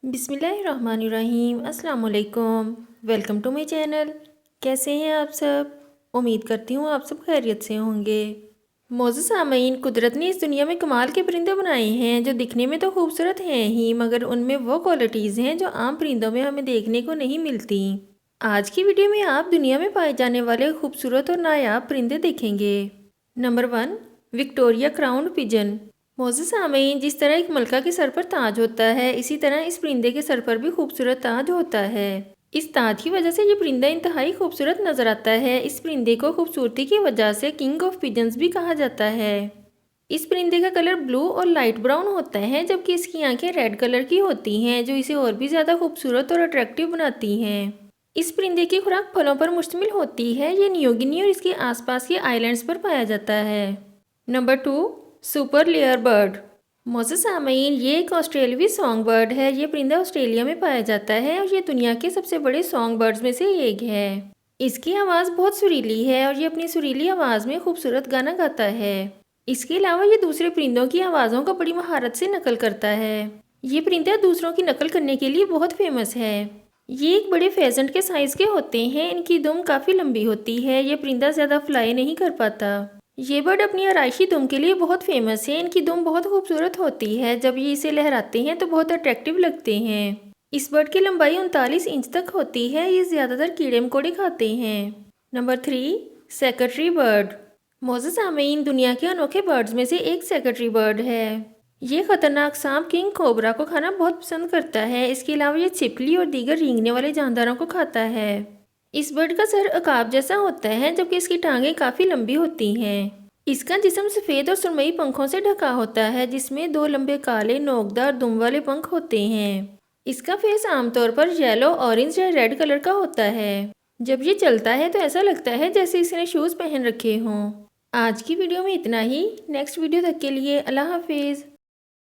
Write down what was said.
बिस्मिल्लाहिर्रहमानिर्रहीम। अस्सलाम वालेकुम। Welcome to my channel. कैसे हैं आप सब? उम्मीद करती हूँ आप सब खैरियत से होंगे। मोअज़्ज़ज़ सामईन, कुदरत ने इस दुनिया में कमाल के परिंदे बनाए हैं जो दिखने में तो खूबसूरत हैं ही, मगर उनमें वो क्वालिटीज़ हैं जो आम परिंदों में हमें देखने को नहीं मिलती। आज की वीडियो में आप दुनिया में पाए जाने वाले खूबसूरत और नायाब परिंदे देखेंगे। Number 1, Victoria crowned pigeon. मोज़ेज़ सामईन, जिस तरह एक मलका के सर पर ताज होता है, इसी तरह इस परिंदे के सर पर भी खूबसूरत ताज होता है। इस ताज की वजह से ये परिंदा इंतहाई खूबसूरत नजर आता है। इस परिंदे को खूबसूरती की वजह से किंग ऑफ पिजन्स भी कहा जाता है। इस परिंदे का कलर ब्लू और लाइट ब्राउन होता है, जबकि इसकी आंखें रेड कलर की होती हैं, जो इसे और भी ज़्यादा खूबसूरत और अट्रैक्टिव बनाती हैं। इस परिंदे की खुराक फलों पर मुश्तमिल होती है। ये न्यूगिनी और इसके आसपास के आइलैंड्स पर पाया जाता है। Number 2, superb lyre bird. मोज़ेज़ सामईन, ये एक ऑस्ट्रेलियावी सॉन्ग बर्ड है। ये परिंदा ऑस्ट्रेलिया में पाया जाता है और ये दुनिया के सबसे बड़े सॉन्ग बर्ड्स में से एक है। इसकी आवाज़ बहुत सुरीली है और ये अपनी सुरीली आवाज़ में खूबसूरत गाना गाता है। इसके अलावा ये दूसरे परिंदों की आवाज़ों का बड़ी महारत से नकल करता है। ये परिंदा दूसरों की नकल करने के लिए बहुत फेमस है। ये एक बड़े फेजेंट के साइज़ के होते हैं। इनकी दुम काफ़ी लंबी होती है। ये परिंदा ज़्यादा फ्लाई नहीं कर पाता। ये बर्ड अपनी आराइशी दुम के लिए बहुत फेमस है। इनकी दुम बहुत खूबसूरत होती है। जब ये इसे लहराते हैं तो बहुत अट्रैक्टिव लगते हैं। इस बर्ड की लंबाई 39 इंच तक होती है। ये ज़्यादातर कीड़े मकोड़े खाते हैं। Number 3, secretary bird. मोज़ेज़ सामईन, दुनिया के अनोखे बर्ड्स में से एक सेक्रेटरी बर्ड है। ये खतरनाक सांप किंग कोबरा को खाना बहुत पसंद करता है। इसके अलावा ये छिपकली और दीगर रेंगने वाले जानदारों को खाता है। इस बर्ड का सर अकाब जैसा होता है, जबकि इसकी टांगें काफ़ी लंबी होती हैं। इसका जिस्म सफ़ेद और सुरमई पंखों से ढका होता है, जिसमें 2 लंबे काले नोकदार दुम वाले पंख होते हैं। इसका फेस आमतौर पर येलो, ऑरेंज या रेड कलर का होता है। जब ये चलता है तो ऐसा लगता है जैसे इसने शूज़ पहन रखे हों। आज की वीडियो में इतना ही। नेक्स्ट वीडियो तक के लिए अल्लाह हाफिज़।